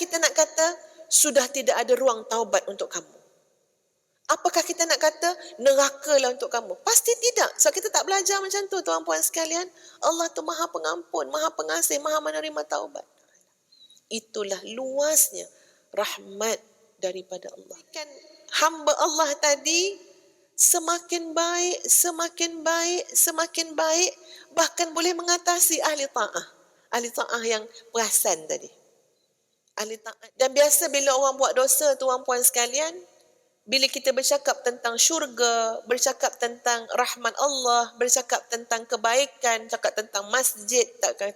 kita nak kata sudah tidak ada ruang taubat untuk kamu? Apakah kita nak kata nerakalah untuk kamu? Pasti tidak. Sebab kita tak belajar macam tu, tuan-puan sekalian. Allah tu Maha Pengampun, Maha Pengasih, Maha menerima taubat. Itulah luasnya rahmat daripada Allah. Kan hamba Allah tadi semakin baik, semakin baik, semakin baik, bahkan boleh mengatasi ahli ta'ah. Ahli ta'ah yang perasan tadi. Ahli ta'ah. Dan biasa bila orang buat dosa, tuan-puan sekalian, bila kita bercakap tentang syurga, bercakap tentang rahmat Allah, bercakap tentang kebaikan, cakap tentang masjid,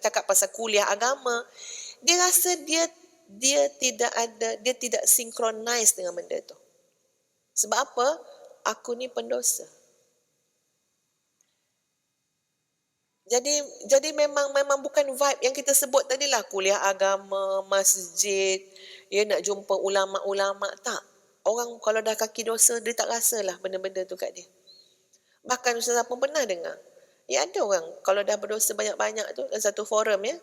cakap pasal kuliah agama, dia rasa dia tidak synchronize dengan benda tu. Sebab apa? Aku ni pendosa. Jadi memang bukan vibe yang kita sebut tadilah, kuliah agama, masjid, nak jumpa ulama-ulama, tak. Orang kalau dah kaki dosa, dia tak rasalah benda-benda tu kat dia. Bahkan Ustazah pun pernah dengar. Ya ada orang, kalau dah berdosa banyak-banyak tu, dalam satu forum ya,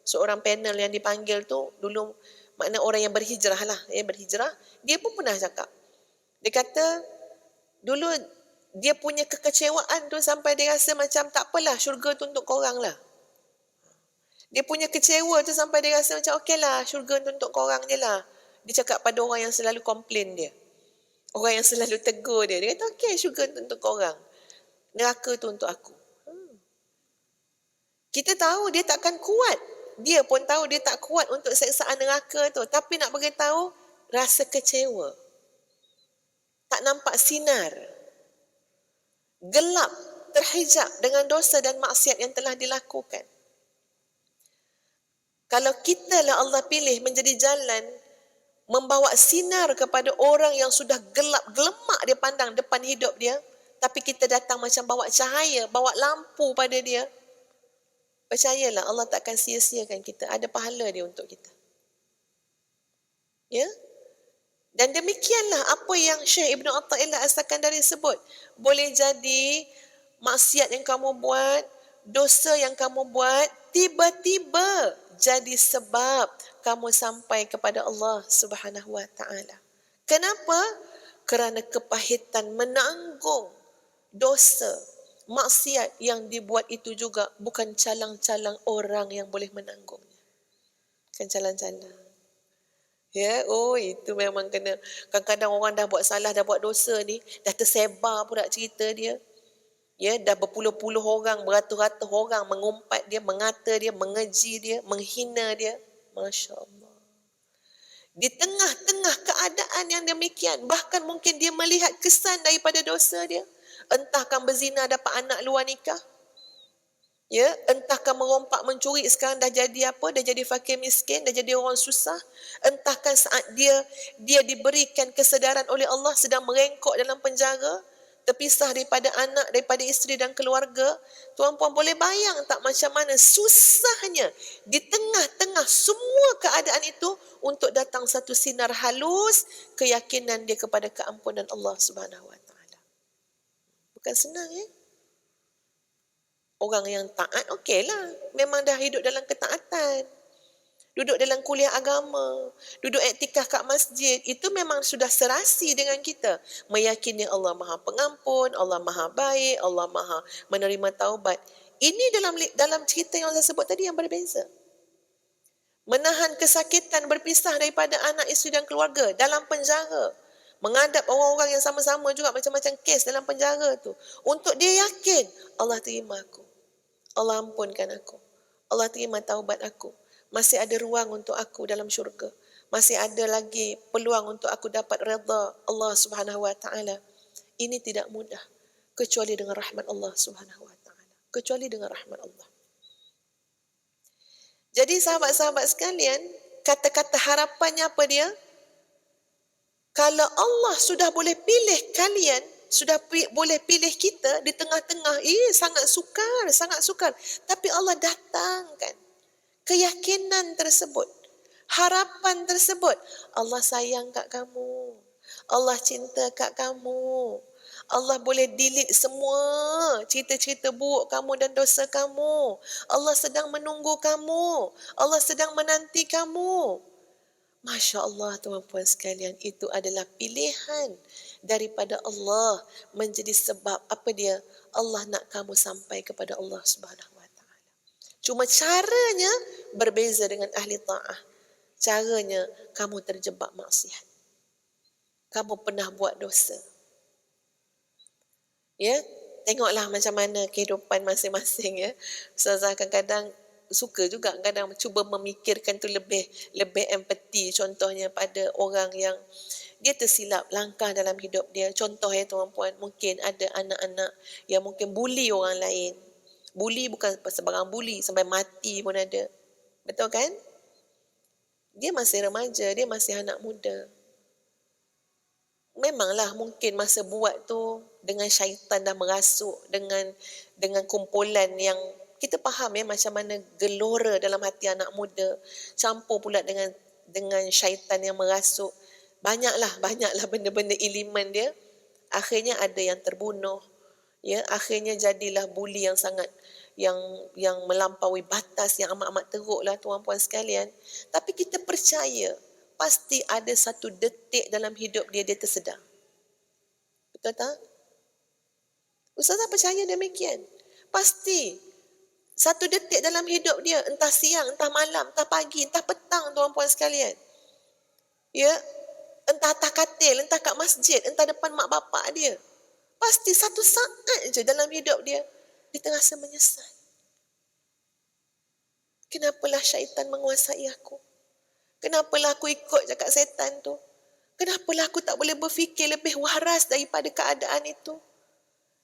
seorang panel yang dipanggil tu, dulu makna orang yang berhijrah lah, berhijrah, dia pun pernah cakap. Dia kata, dulu dia punya kekecewaan tu sampai dia rasa macam tak apalah, syurga tu untuk korang lah. Dia punya kecewa tu sampai dia rasa macam okeylah, syurga tu untuk korang je lah. Dia cakap pada orang yang selalu komplain dia. Orang yang selalu tegur dia. Dia kata okey, syurga tu untuk korang. Neraka tu untuk aku. Kita tahu dia takkan kuat. Dia pun tahu dia tak kuat untuk seksaan neraka tu. Tapi nak beritahu, rasa kecewa. Tak nampak sinar. Gelap, terhijab dengan dosa dan maksiat yang telah dilakukan. Kalau kita lah Allah pilih menjadi jalan, membawa sinar kepada orang yang sudah gelap, gelemak dia pandang depan hidup dia, tapi kita datang macam bawa cahaya, bawa lampu pada dia, percayalah Allah takkan sia-siakan kita. Ada pahala dia untuk kita. Ya? Dan demikianlah apa yang Syekh Ibn Atha'illah As-Sakandari sebut. Boleh jadi maksiat yang kamu buat, dosa yang kamu buat, tiba-tiba jadi sebab kamu sampai kepada Allah Subhanahu wa taala. Kenapa? Kerana kepahitan menanggung dosa, maksiat yang dibuat itu juga bukan calang-calang orang yang boleh menanggungnya. Bukan calang-calang. Ya, itu memang kena. Kadang-kadang orang dah buat salah, dah buat dosa ni, dah tersebar pula cerita dia. Ya, dah berpuluh-puluh orang, beratus-ratus orang mengumpat dia, mengata dia, mengeji dia, menghina dia. Masya Allah. Di tengah-tengah keadaan yang demikian, bahkan mungkin dia melihat kesan daripada dosa dia. Entahkan berzina dapat anak luar nikah. Ya, entahkah merompak mencuri sekarang dah jadi apa? Dah jadi fakir miskin, dah jadi orang susah. Entahkan saat dia diberikan kesedaran oleh Allah sedang merengkok dalam penjara, terpisah daripada anak, daripada isteri dan keluarga. Tuan-puan boleh bayang tak macam mana susahnya di tengah-tengah semua keadaan itu untuk datang satu sinar halus keyakinan dia kepada keampunan Allah Subhanahu wa taala. Bukan senang ya? Orang yang taat, okeylah. Memang dah hidup dalam ketaatan. Duduk dalam kuliah agama. Duduk iktikaf kat masjid. Itu memang sudah serasi dengan kita. Meyakini Allah Maha Pengampun, Allah Maha Baik, Allah Maha menerima taubat. Ini dalam cerita yang saya sebut tadi yang berbeza. Menahan kesakitan berpisah daripada anak, isteri dan keluarga dalam penjara. Menghadap orang-orang yang sama-sama juga macam-macam kes dalam penjara tu. Untuk dia yakin, Allah terima aku. Allah ampunkan aku. Allah terima taubat aku. Masih ada ruang untuk aku dalam syurga. Masih ada lagi peluang untuk aku dapat redha Allah Subhanahu wa taala. Ini tidak mudah kecuali dengan rahmat Allah Subhanahu wa taala. Kecuali dengan rahmat Allah. Jadi sahabat-sahabat sekalian, kata-kata harapannya apa dia? Kalau Allah sudah boleh pilih kalian, sudah boleh pilih kita di tengah-tengah, sangat sukar. Tapi Allah datangkan keyakinan tersebut, harapan tersebut. Allah sayang kat kamu. Allah cinta kat kamu. Allah boleh delete semua cerita-cerita buruk kamu dan dosa kamu. Allah sedang menunggu kamu. Allah sedang menanti kamu. Masya Allah tuan-puan sekalian, itu adalah pilihan daripada Allah menjadi sebab apa dia? Allah nak kamu sampai kepada Allah Subhanahu Wa Taala. Cuma caranya berbeza dengan ahli ta'ah. Caranya kamu terjebak maksiat. Kamu pernah buat dosa. Ya, tengoklah macam mana kehidupan masing-masing ya. Ustazah kadang-kadang suka juga kadang cuba memikirkan tu lebih empati contohnya pada orang yang dia tersilap langkah dalam hidup dia. Contoh ya tuan-puan, mungkin ada anak-anak yang mungkin bully orang lain. Bully bukan sebarang bully, sampai mati pun ada. Betul kan? Dia masih remaja, dia masih anak muda. Memanglah mungkin masa buat tu dengan syaitan dah merasuk dengan kumpulan yang kita faham ya macam mana gelora dalam hati anak muda campur pula dengan syaitan yang merasuk. Banyaklah benda-benda elemen dia. Akhirnya ada yang terbunuh. Ya, akhirnya jadilah buli yang sangat yang melampaui batas yang amat-amat teruklah tuan-puan sekalian. Tapi kita percaya pasti ada satu detik dalam hidup dia tersedar. Betul tak? Ustazah percaya demikian. Pasti satu detik dalam hidup dia, entah siang, entah malam, entah pagi, entah petang tuan-puan sekalian. Ya, entah atas katil, entah kat masjid, entah depan mak bapak dia. Pasti satu saat je dalam hidup dia terasa menyesal. Kenapalah syaitan menguasai aku? Kenapalah aku ikut cakap setan tu? Kenapalah aku tak boleh berfikir lebih waras daripada keadaan itu?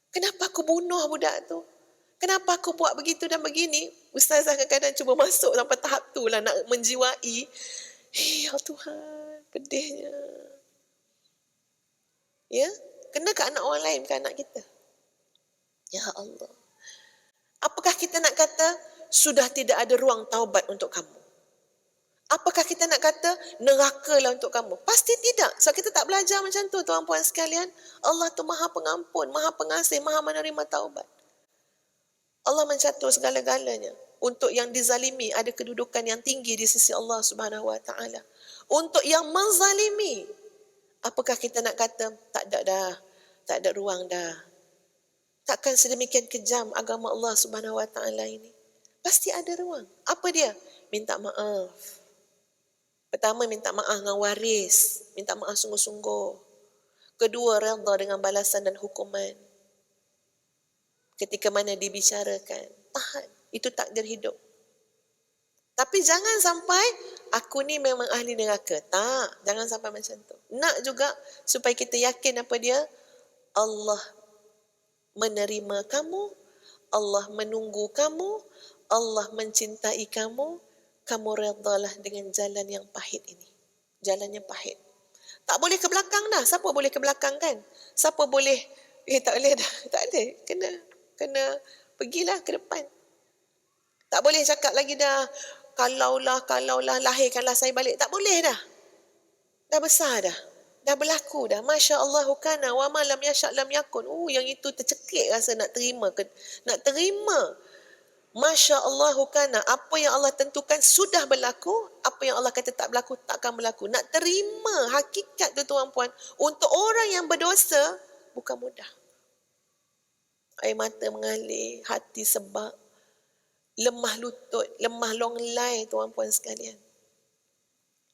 Kenapa aku bunuh budak tu? Kenapa aku buat begitu dan begini? Ustazah kadang-kadang cuba masuk sampai tahap tu lah nak menjiwai. Ya Tuhan, pedihnya. Ya, kena ke anak orang lain, bukan anak kita. Ya Allah. Apakah kita nak kata sudah tidak ada ruang taubat untuk kamu? Apakah kita nak kata nerakalah untuk kamu? Pasti tidak. Sebab kita tak belajar macam tu tuan-puan sekalian. Allah tu Maha Pengampun, Maha Pengasih, Maha menerima taubat. Allah mencatur segala-galanya. Untuk yang dizalimi ada kedudukan yang tinggi di sisi Allah Subhanahu Wa Taala. Untuk yang menzalimi, apakah kita nak kata tak ada ruang dah. Takkan sedemikian kejam agama Allah Subhanahu Wa Taala ini. Pasti ada ruang. Apa dia? Minta maaf. Pertama, minta maaf dengan waris. Minta maaf sungguh-sungguh. Kedua, redha dengan balasan dan hukuman. Ketika mana dibicarakan. Tahan. Itu takdir hidup. Tapi jangan sampai, aku ni memang ahli neraka. Tak. Jangan sampai macam tu. Nak juga supaya kita yakin apa dia? Allah menerima kamu. Allah menunggu kamu. Allah mencintai kamu. Kamu redhalah dengan jalan yang pahit ini. Jalannya pahit. Tak boleh ke belakang dah. Siapa boleh ke belakang kan? Siapa boleh? Tak boleh dah. Tak boleh. Kena pergilah ke depan. Tak boleh cakap lagi dah. Kalaulah, lahirkanlah saya balik. Tak boleh dah. Dah besar dah. Dah berlaku dah. Masya Allah kana wa ma lam yasha' lam yakun. Yang itu tercekik rasa nak terima. Nak terima. Masya Allah kana, apa yang Allah tentukan sudah berlaku, apa yang Allah kata tak berlaku, takkan berlaku. Nak terima hakikat tu tuan-puan, untuk orang yang berdosa, bukan mudah. Air mata mengalir, hati sebab, lemah lutut, lemah longlai tuan-puan sekalian.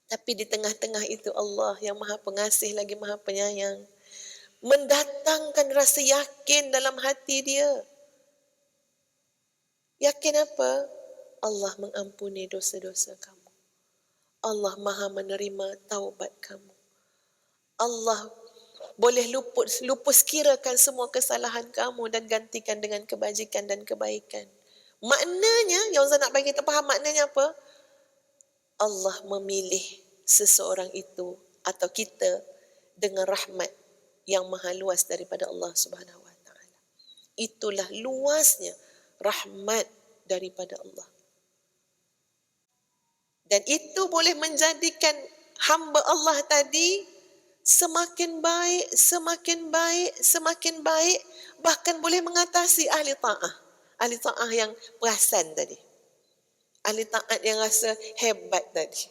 Tapi di tengah-tengah itu Allah yang Maha Pengasih lagi Maha Penyayang, mendatangkan rasa yakin dalam hati dia. Yakin apa? Allah mengampuni dosa-dosa kamu. Allah Maha menerima taubat kamu. Allah boleh lupus kirakan semua kesalahan kamu dan gantikan dengan kebajikan dan kebaikan. Maknanya, yang Ustaz nak bagi kita faham maknanya apa? Allah memilih seseorang itu atau kita dengan rahmat yang maha luas daripada Allah Subhanahu Wa Taala. Itulah luasnya rahmat daripada Allah. Dan itu boleh menjadikan hamba Allah tadi semakin baik, semakin baik, bahkan boleh mengatasi ahli ta'ah. Ahli ta'ah yang perasan tadi. Ahli taat yang rasa hebat tadi.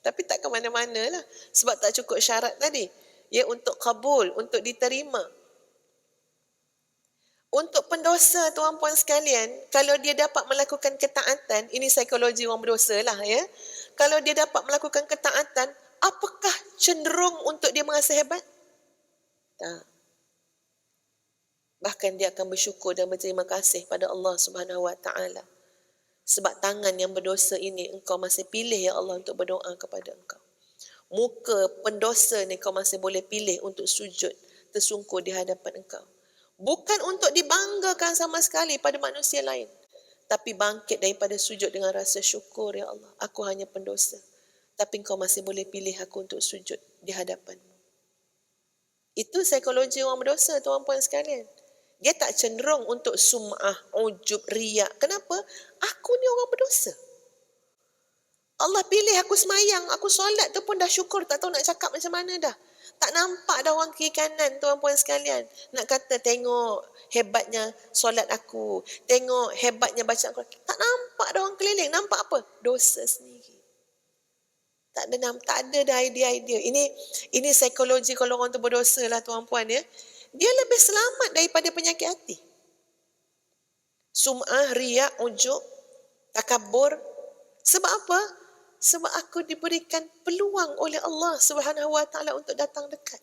Tapi tak ke mana-mana lah. Sebab tak cukup syarat tadi. Ya, untuk kabul, untuk diterima. Untuk pendosa, tuan-puan sekalian, kalau dia dapat melakukan ketaatan, ini psikologi orang berdosa lah ya. Kalau dia dapat melakukan ketaatan, apakah cenderung untuk dia merasa hebat? Tak. Bahkan dia akan bersyukur dan berterima kasih pada Allah Subhanahu Wa Taala. Sebab tangan yang berdosa ini engkau masih pilih ya Allah untuk berdoa kepada engkau. Muka pendosa ni kau masih boleh pilih untuk sujud tersungkur di hadapan engkau. Bukan untuk dibanggakan sama sekali pada manusia lain. Tapi bangkit daripada sujud dengan rasa syukur, ya Allah. Aku hanya pendosa. Tapi engkau masih boleh pilih aku untuk sujud di hadapanmu. Itu psikologi orang berdosa, tuan-puan sekalian. Dia tak cenderung untuk sum'ah, ujub, riak. Kenapa? Aku ni orang berdosa. Allah pilih aku semayang, aku solat tu pun dah syukur, tak tahu nak cakap macam mana dah. Tak nampak dah orang kiri kanan, tuan-puan sekalian. Nak kata tengok hebatnya solat aku, tengok hebatnya baca Al-Quran. Tak nampak dah orang keliling, nampak apa? Dosa sendiri. Tak ada dah idea-idea. Ini psikologi kalau orang tu berdosa lah, tuan-puan ya. Dia lebih selamat daripada penyakit hati. Sum'ah, riak, ujub, takabur. Sebab apa? Sebab aku diberikan peluang oleh Allah Subhanahu Wa Taala untuk datang dekat.